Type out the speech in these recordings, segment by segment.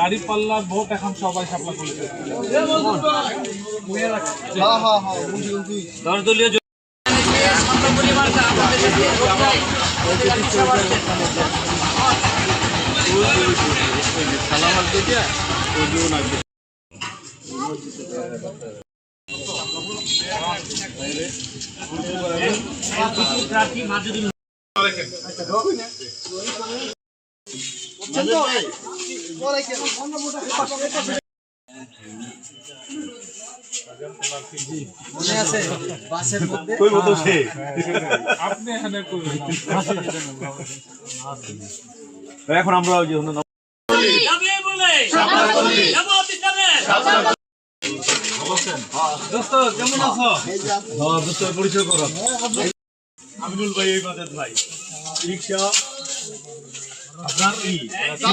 গাড়ি পাল্লার ভোট এখন সবাই শাপলাকলি। 10 দলীয় এখন আমরা কেমন আছো? পরিচয় করো। আমিনুল ভাই, এই মাদের ভাই রিক্সা আপনার কি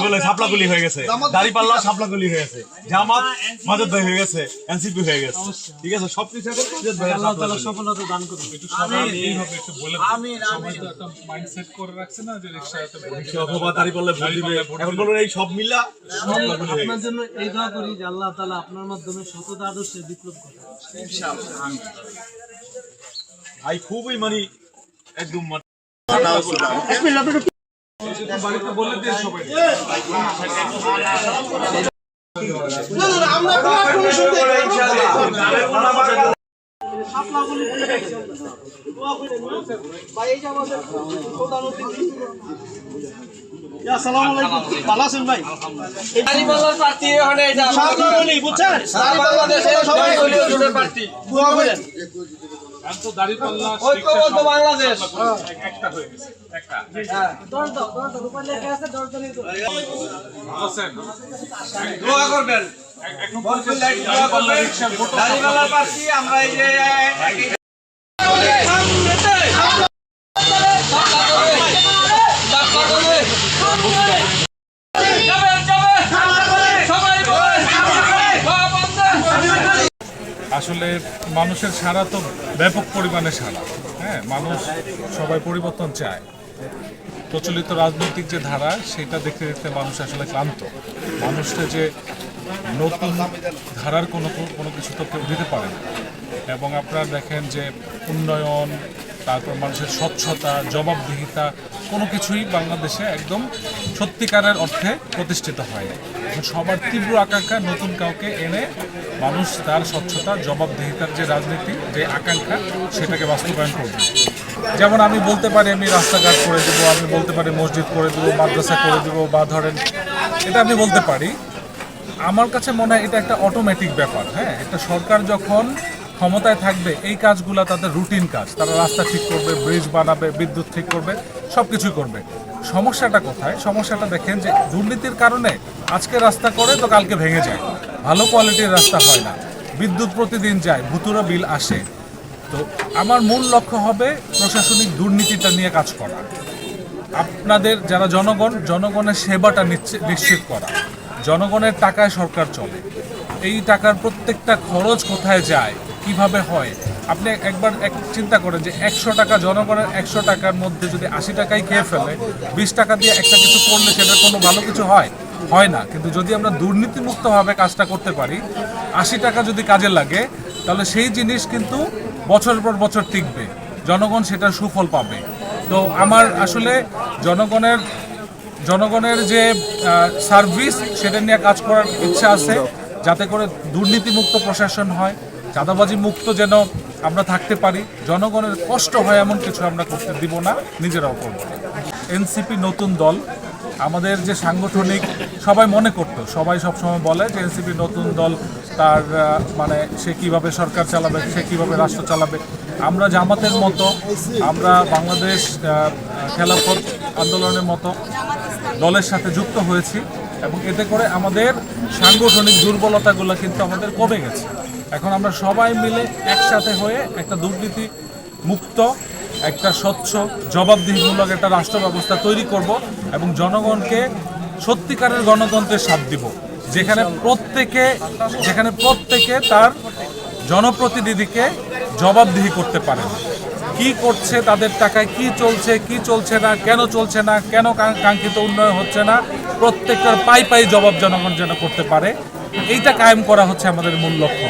বলে শাপলাকলি হয়ে গেছে, দাড়িপাল্লা শাপলাকলি হয়ে গেছে, জামাত মাজেদ ভাই হয়ে গেছে, এনসিপি হয়ে গেছে। ঠিক আছে, সবকিছু এখন মাজেদ ভাই আল্লাহ তাআলা সফলতা দান করুন। একটু সবাই এইভাবে একটু বলে আমিন। সবাই তো একটা মাইন্ডসেট করে রাখছে না যে রিকশাতে রিকশা অথবা দাড়িপাল্লা ভোট দিবে। এখন বলুন এই সব মিলা আপনার জন্য এই দোয়া করি যে আল্লাহ তাআলা আপনার মাধ্যমে সততা আদর্শে বিপ্লব করে। ইনশাআল্লাহ। ভাই খুবই মানে একদম বাড়িতে বলে দিয়ে সবাই বাংলাদেশ একটা হয়ে গেছে। আমরা এই যে আসলে মানুষের সাড়া তো ব্যাপক পরিমাণে সাড়া। হ্যাঁ, মানুষ সবাই পরিবর্তন চায়। প্রচলিত রাজনৈতিক যে ধারা সেটা দেখতে দেখতে মানুষ আসলে ক্লান্ত। মানুষকে যে নতুন ধারার কোনো কিছু তো কেউ দিতে পারে না। এবং আপনারা দেখেন যে উন্নয়ন, তারপর মানুষের স্বচ্ছতা, জবাবদিহিতা কোনো কিছুই বাংলাদেশে একদম সত্যিকারের অর্থে প্রতিষ্ঠিত হয় না। সবার তীব্র আকাঙ্ক্ষা নতুন কাউকে এনে মানুষ তার স্বচ্ছতা, জবাবদিহিতার যে রাজনীতি, যে আকাঙ্ক্ষা, সেটাকে বাস্তবায়ন করবে। যেমন আমি বলতে পারি আমি রাস্তাঘাট করে দেবো, আমি বলতে পারি মসজিদ করে দেবো, মাদ্রাসা করে দেবো, বা ধরেন এটা আমি বলতে পারি। আমার কাছে মনে হয় এটা একটা অটোমেটিক ব্যাপার। হ্যাঁ, একটা সরকার যখন ক্ষমতায় থাকবে এই কাজগুলো তাদের রুটিন কাজ। তারা রাস্তা ঠিক করবে, ব্রিজ বানাবে, বিদ্যুৎ ঠিক করবে, সব কিছুই করবে। সমস্যাটা কোথায়? সমস্যাটা দেখেন যে দুর্নীতির কারণে আজকে রাস্তা করে তো কালকে ভেঙে যায়, ভালো কোয়ালিটির রাস্তা হয় না, বিদ্যুৎ প্রতিদিন যায়, ভুতুড়ো বিল আসে। তো আমার মূল লক্ষ্য হবে প্রশাসনিক দুর্নীতিটা নিয়ে কাজ করা, আপনাদের যারা জনগণের সেবাটা নিশ্চিত করা। জনগণের টাকায় সরকার চলে, এই টাকার প্রত্যেকটা খরচ কোথায় যায়, কিভাবে হয়। আপনি একবার চিন্তা করেন যে 100 টাকা জনগণের 100 টাকার মধ্যে যদি 80 টাকাই খেয়ে ফেলে, 20 টাকা দিয়ে একটা কিছু করলে সেটা কোনো ভালো কিছু হয় না। কিন্তু যদি আমরা দুর্নীতিমুক্তভাবে কাজটা করতে পারি, 80 টাকা যদি কাজে লাগে, তাহলে সেই জিনিস কিন্তু বছর পর বছর টিকবে, জনগণ সেটার সুফল পাবে। তো আমার আসলে জনগণের যে সার্ভিস সেটা নিয়ে কাজ করার ইচ্ছা আছে, যাতে করে দুর্নীতিমুক্ত প্রশাসন হয়, চাঁদাবাজি মুক্ত যেন আমরা থাকতে পারি, জনগণের কষ্ট হয় এমন কিছু আমরা করতে দিব না, নিজেরাও করব। এনসিপি নতুন দল, আমাদের যে সাংগঠনিক সবাই মনে করতো, সবাই সবসময় বলে যে এনসিপি নতুন দল, তার মানে সে কিভাবে সরকার চালাবে, সে কিভাবে রাষ্ট্র চালাবে। আমরা জামাতের মতো, আমরা বাংলাদেশ খেলাফত আন্দোলনের মতো দলের সাথে যুক্ত হয়েছি এবং এতে করে আমাদের সাংগঠনিক দুর্বলতাগুলো কিন্তু আমাদের কমে গেছে। এখন আমরা সবাই মিলে একসাথে হয়ে একটা দুর্নীতি মুক্ত, একটা স্বচ্ছ, জবাবদিহিমূলক একটা রাষ্ট্র ব্যবস্থা তৈরি করব এবং জনগণকে সত্যিকারের গণতন্ত্রের স্বাদ দিব, যেখানে প্রত্যেকে তার জনপ্রতিনিধিকে জবাবদিহি করতে পারেন। কি করছে, তাদের টাকায় কি চলছে না, কেন চলছে না, কেন কাঙ্ক্ষিত উন্নয়ন হচ্ছে না, প্রত্যেকটার পাই জবাব জনগণ যেন করতে পারে, এইটা কায়েম করা হচ্ছে আমাদের মূল লক্ষ্য।